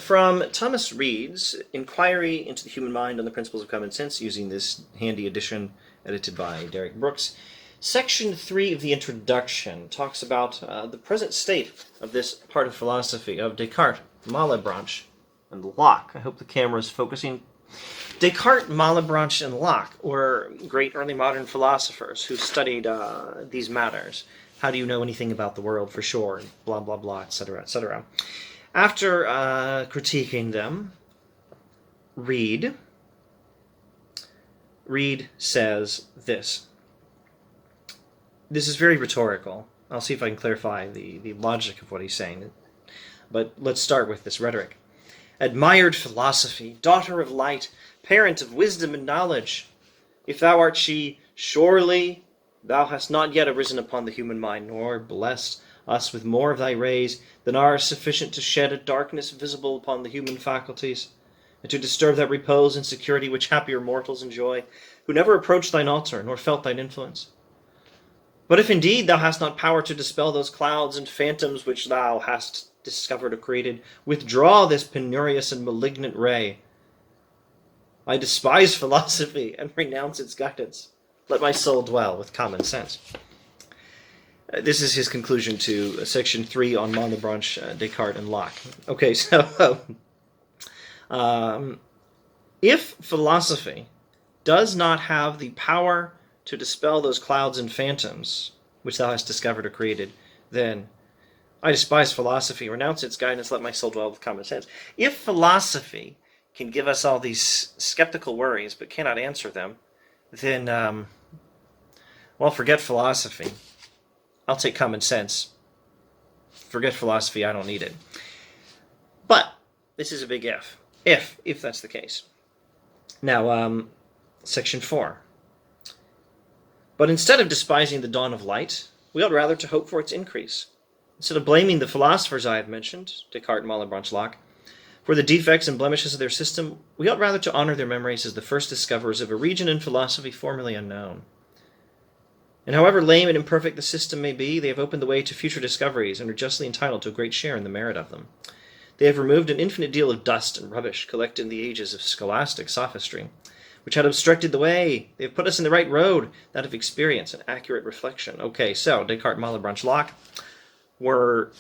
from Thomas Reid's Inquiry into the Human Mind on the Principles of Common Sense, using this handy edition edited by Derek Brooks. Section 3 of the introduction talks about the present state of this part of philosophy of Descartes, Malebranche, and Locke. I hope the camera is focusing. Descartes, Malebranche, and Locke were great early modern philosophers who studied these matters. How do you know anything about the world for sure? Blah, blah, blah, etc., etc. After critiquing them, Reid says this. This is very rhetorical. I'll see if I can clarify the logic of what he's saying. But let's start with this rhetoric. Admired philosophy, daughter of light, parent of wisdom and knowledge, if thou art she, surely thou hast not yet arisen upon the human mind, nor blessed us with more of thy rays than are sufficient to shed a darkness visible upon the human faculties, and to disturb that repose and security which happier mortals enjoy, who never approached thine altar, nor felt thine influence. But if indeed thou hast not power to dispel those clouds and phantoms which thou hast discovered or created, withdraw this penurious and malignant ray. I despise philosophy and renounce its guidance. Let my soul dwell with common sense. This is his conclusion to section 3 on Malebranche, Descartes, and Locke. Okay, so if philosophy does not have the power to dispel those clouds and phantoms which thou hast discovered or created, then I despise philosophy, renounce its guidance, let my soul dwell with common sense. If philosophy can give us all these skeptical worries but cannot answer them, then, well, forget philosophy. I'll take common sense. Forget philosophy, I don't need it. But this is a big if. If that's the case. Now, section 4. But instead of despising the dawn of light, we ought rather to hope for its increase. Instead of blaming the philosophers I have mentioned, Descartes, Malebranche, Locke, for the defects and blemishes of their system, we ought rather to honor their memories as the first discoverers of a region in philosophy formerly unknown. And however lame and imperfect the system may be, they have opened the way to future discoveries and are justly entitled to a great share in the merit of them. They have removed an infinite deal of dust and rubbish collected in the ages of scholastic sophistry, which had obstructed the way. They have put us in the right road, that of experience and accurate reflection. Okay, so Descartes, Malebranche, Locke were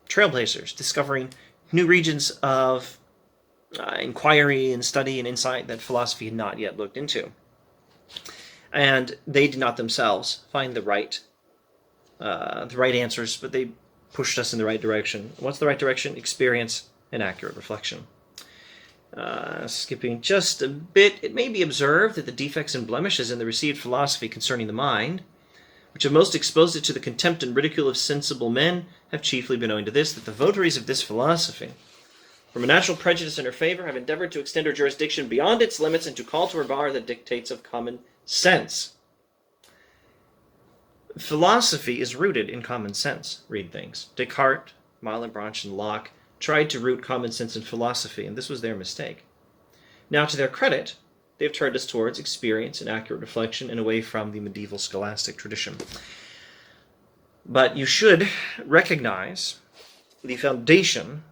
trailblazers, discovering new regions of inquiry and study and insight that philosophy had not yet looked into. And they did not themselves find the right answers, but they pushed us in the right direction. What's the right direction? Experience and accurate reflection. Skipping just a bit, it may be observed that the defects and blemishes in the received philosophy concerning the mind, which have most exposed it to the contempt and ridicule of sensible men, have chiefly been owing to this, that the votaries of this philosophy, from a natural prejudice in her favor, have endeavored to extend her jurisdiction beyond its limits and to call to her bar the dictates of common sense. Philosophy is rooted in common sense, Reid thinks. Descartes, Malebranche, and Locke tried to root common sense in philosophy, and this was their mistake. Now, to their credit, they have turned us towards experience and accurate reflection and away from the medieval scholastic tradition. But you should recognize the foundation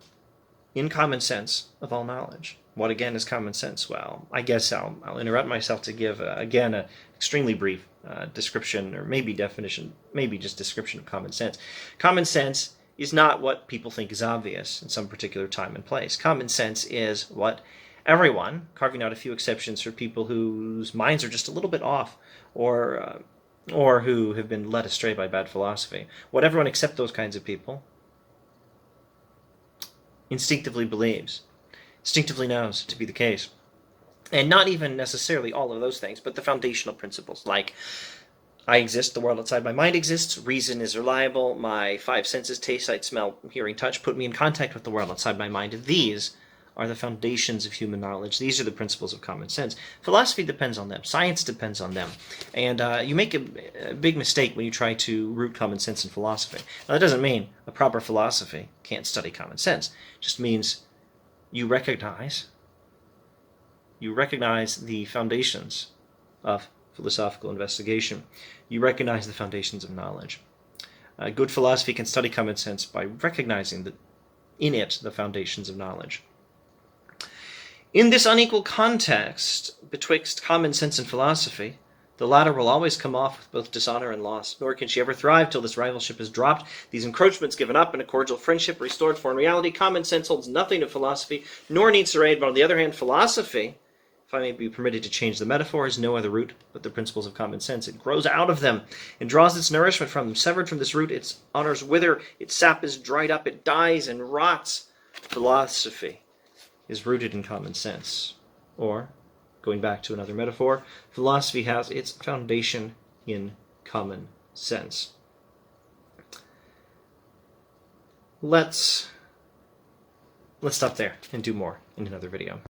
in common sense of all knowledge. What, again, is common sense? Well, I guess I'll interrupt myself to give, again, an extremely brief description, or maybe definition, maybe just description of common sense. Common sense is not what people think is obvious in some particular time and place. Common sense is what everyone, carving out a few exceptions for people whose minds are just a little bit off, or who have been led astray by bad philosophy, what everyone except those kinds of people instinctively believes, instinctively knows to be the case. And not even necessarily all of those things, but the foundational principles, like I exist, the world outside my mind exists, reason is reliable, my five senses, taste, sight, smell, hearing, touch, put me in contact with the world outside my mind. These are the foundations of human knowledge. These are the principles of common sense. Philosophy depends on them. Science depends on them. And you make a big mistake when you try to root common sense in philosophy. Now, that doesn't mean a proper philosophy can't study common sense. It just means you recognize the foundations of philosophical investigation. You recognize the foundations of knowledge. Good philosophy can study common sense by recognizing in it the foundations of knowledge. In this unequal context betwixt common sense and philosophy, the latter will always come off with both dishonor and loss, nor can she ever thrive till this rivalship is dropped, these encroachments given up, and a cordial friendship restored. For in reality, common sense holds nothing of philosophy, nor needs her aid. But on the other hand, philosophy, if I may be permitted to change the metaphor, has no other root but the principles of common sense. It grows out of them and draws its nourishment from them. Severed from this root, its honors wither, its sap is dried up, it dies and rots. Philosophy is rooted in common sense. Or, going back to another metaphor, philosophy has its foundation in common sense. Let's stop there and do more in another video.